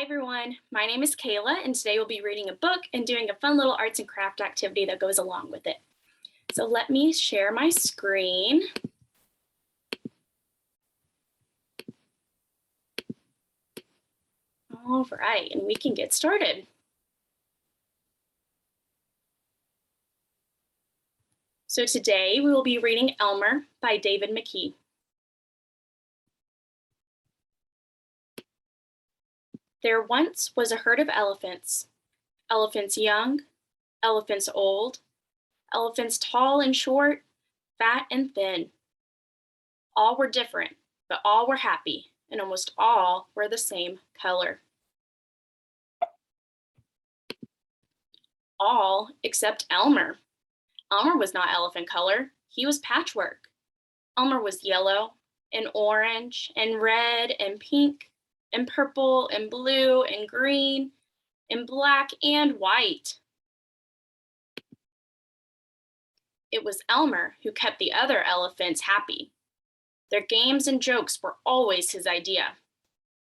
Hi everyone, my name is Kayla and today we'll be reading a book and doing a fun little arts and craft activity that goes along with it. So let me share my screen. All right, and we can get started. So today we will be reading Elmer by David McKee. There once was a herd of elephants. Elephants young, elephants old, elephants tall and short, fat and thin. All were different, but all were happy, and almost all were the same color. All except Elmer. Elmer was not elephant color, he was patchwork. Elmer was yellow and orange and red and pink and purple and blue and green and black and white. It was Elmer who kept the other elephants happy. Their games and jokes were always his idea.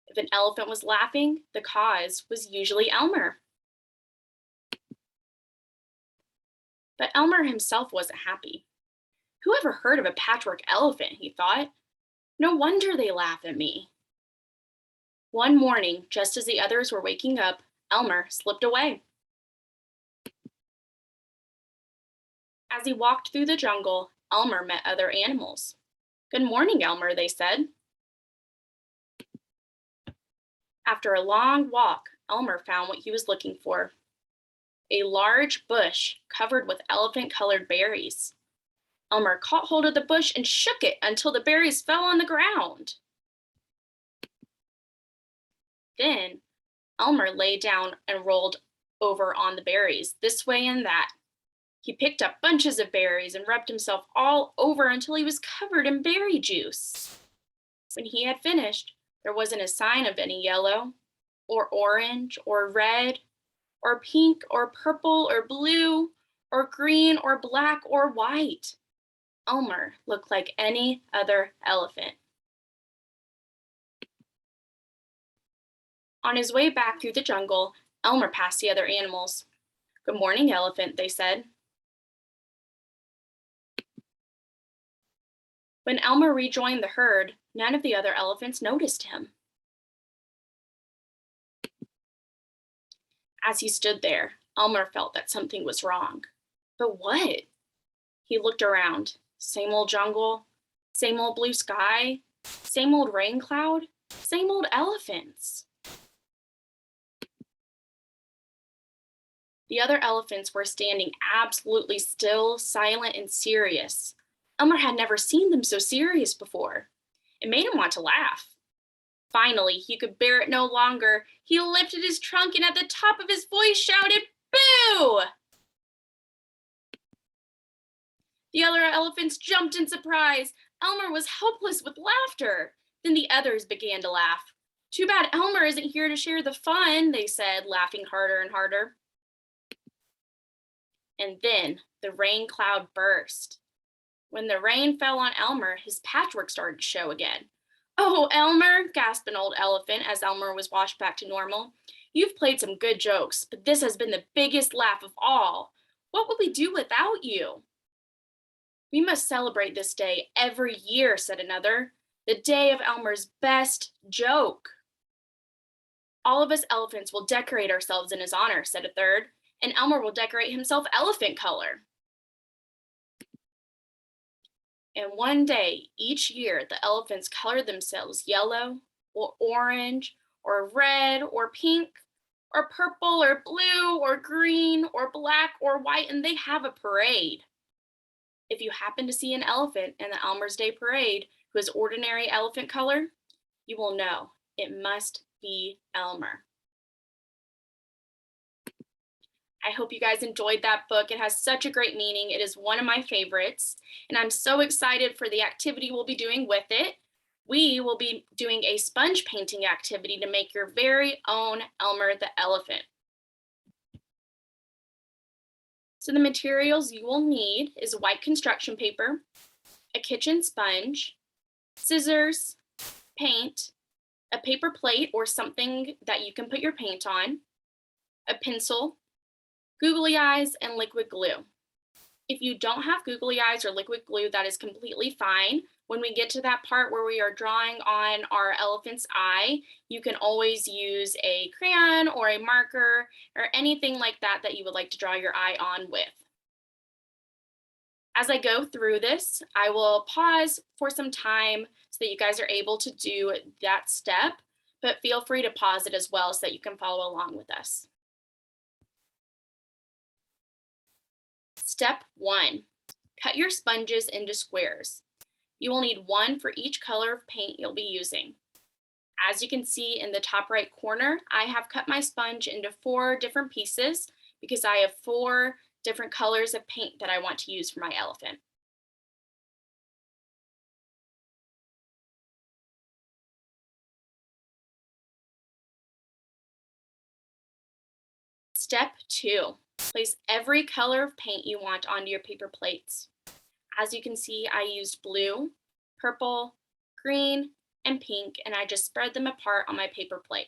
If an elephant was laughing, the cause was usually Elmer. But Elmer himself wasn't happy. Who ever heard of a patchwork elephant, he thought. No wonder they laugh at me. One morning, just as the others were waking up, Elmer slipped away. As he walked through the jungle, Elmer met other animals. Good morning, Elmer, they said. After a long walk, Elmer found what he was looking for. A large bush covered with elephant-colored berries. Elmer caught hold of the bush and shook it until the berries fell on the ground. Then Elmer lay down and rolled over on the berries, this way and that. He picked up bunches of berries and rubbed himself all over until he was covered in berry juice. When he had finished, there wasn't a sign of any yellow, or orange, or red, or pink, or purple, or blue, or green, or black, or white. Elmer looked like any other elephant. On his way back through the jungle, Elmer passed the other animals. Good morning, elephant, they said. When Elmer rejoined the herd, none of the other elephants noticed him. As he stood there, Elmer felt that something was wrong. But what? He looked around. Same old jungle, same old blue sky, same old rain cloud, same old elephants. The other elephants were standing absolutely still, silent, and serious. Elmer had never seen them so serious before. It made him want to laugh. Finally, he could bear it no longer. He lifted his trunk and at the top of his voice shouted, "Boo!" The other elephants jumped in surprise. Elmer was helpless with laughter. Then the others began to laugh. Too bad Elmer isn't here to share the fun, they said, laughing harder and harder. And then the rain cloud burst. When the rain fell on Elmer, his patchwork started to show again. "Oh, Elmer," gasped an old elephant as Elmer was washed back to normal. "You've played some good jokes, but this has been the biggest laugh of all. What would we do without you?" "We must celebrate this day every year," said another. "The day of Elmer's best joke." "All of us elephants will decorate ourselves in his honor," said a third, "and Elmer will decorate himself elephant color." And one day, each year, the elephants colored themselves yellow, or orange, or red, or pink, or purple, or blue, or green, or black, or white, and they have a parade. If you happen to see an elephant in the Elmer's Day Parade who is ordinary elephant color, you will know it must be Elmer. I hope you guys enjoyed that book. It has such a great meaning. It is one of my favorites, and I'm so excited for the activity we'll be doing with it. We will be doing a sponge painting activity to make your very own Elmer the elephant. So the materials you will need is white construction paper, a kitchen sponge, scissors, paint, a paper plate or something that you can put your paint on, a pencil, googly eyes, and liquid glue. If you don't have googly eyes or liquid glue, that is completely fine. When we get to that part where we are drawing on our elephant's eye, you can always use a crayon or a marker or anything like that that you would like to draw your eye on with. As I go through this, I will pause for some time so that you guys are able to do that step, but feel free to pause it as well so that you can follow along with us. Step 1, cut your sponges into squares. You will need one for each color of paint you'll be using. As you can see in the top right corner, I have cut my sponge into 4 different pieces because I have 4 different colors of paint that I want to use for my elephant. Step 2, place every color of paint you want onto your paper plates. As you can see, I used blue, purple, green, and pink, and I just spread them apart on my paper plate.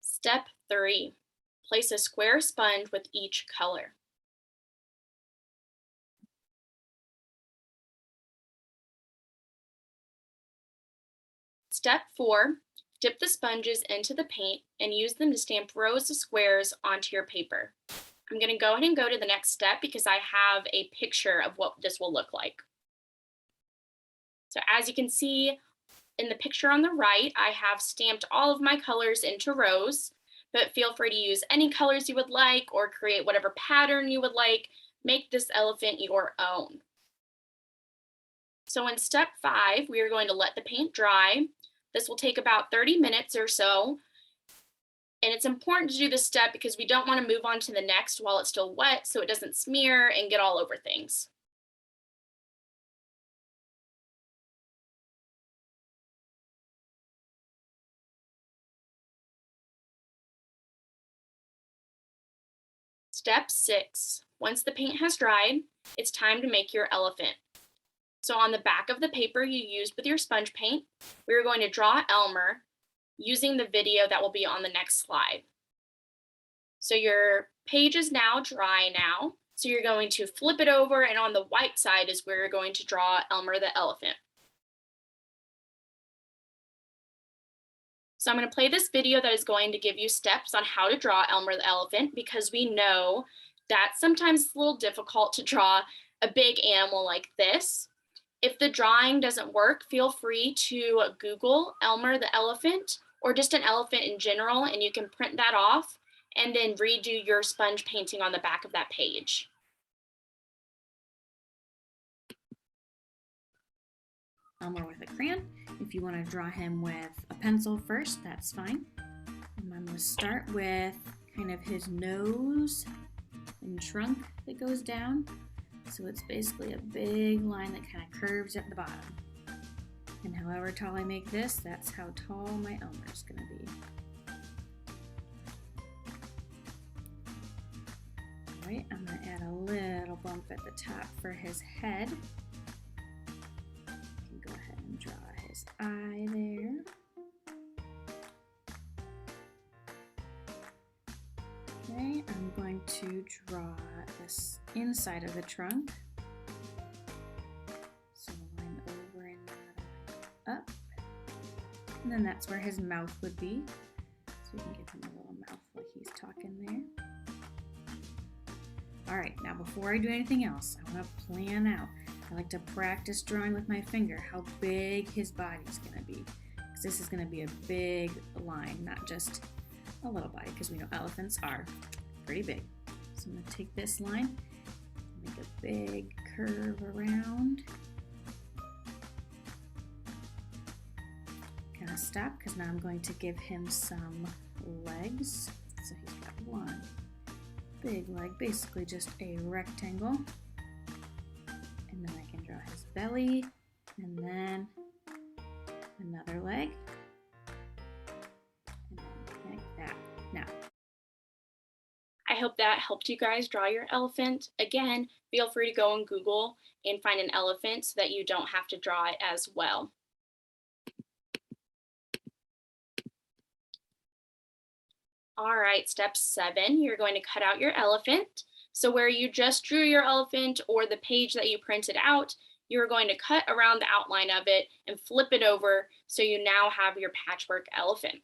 Step 3, place a square sponge with each color. Step 4, dip the sponges into the paint and use them to stamp rows of squares onto your paper. I'm going to go ahead and go to the next step because I have a picture of what this will look like. So as you can see in the picture on the right, I have stamped all of my colors into rows, but feel free to use any colors you would like or create whatever pattern you would like. Make this elephant your own. So in step 5, we are going to let the paint dry. This will take about 30 minutes or so. And it's important to do this step because we don't want to move on to the next while it's still wet so it doesn't smear and get all over things. Step 6, once the paint has dried, it's time to make your elephant. So on the back of the paper you used with your sponge paint, we're going to draw Elmer using the video that will be on the next slide. So your page is now dry now. So you're going to flip it over, and on the white side is where you're going to draw Elmer the elephant. So I'm going to play this video that is going to give you steps on how to draw Elmer the elephant, because we know that sometimes it's a little difficult to draw a big animal like this. If the drawing doesn't work, feel free to Google Elmer the elephant or just an elephant in general, and you can print that off and then redo your sponge painting on the back of that page. Elmer with a crayon. If you want to draw him with a pencil first, that's fine. And I'm going to start with kind of his nose and trunk that goes down. So it's basically a big line that kind of curves at the bottom. And however tall I make this, that's how tall my Elmer is going to be. Alright, I'm going to add a little bump at the top for his head. Go ahead and draw his eye there. Okay, I'm going to draw this inside of the trunk. So line over and up. And then that's where his mouth would be. So we can give him a little mouth like he's talking there. Alright, now before I do anything else, I want to plan out. I like to practice drawing with my finger how big his body's going to be. Because this is going to be a big line, not just a little body, because we know elephants are pretty big. So I'm going to take this line, make a big curve around. Kind of stop, because now I'm going to give him some legs. So he's got one big leg, basically just a rectangle. And then I can draw his belly, and then another leg, and then like that. Now, I hope that helped you guys draw your elephant. Again, feel free to go on Google and find an elephant so that you don't have to draw it as well. All right, step 7, you're going to cut out your elephant. So where you just drew your elephant or the page that you printed out, you're going to cut around the outline of it and flip it over so you now have your patchwork elephant.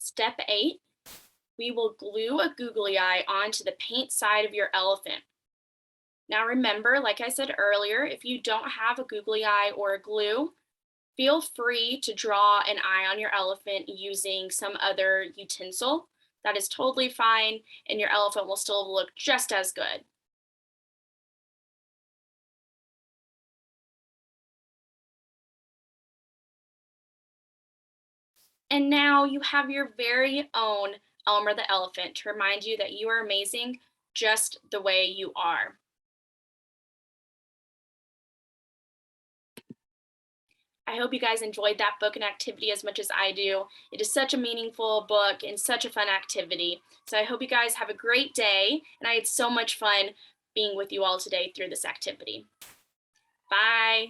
Step 8, we will glue a googly eye onto the paint side of your elephant. Now remember, like I said earlier, if you don't have a googly eye or a glue, feel free to draw an eye on your elephant using some other utensil. That is totally fine, and your elephant will still look just as good. And now you have your very own Elmer the elephant to remind you that you are amazing just the way you are. I hope you guys enjoyed that book and activity as much as I do. It is such a meaningful book and such a fun activity. So I hope you guys have a great day, and I had so much fun being with you all today through this activity. Bye.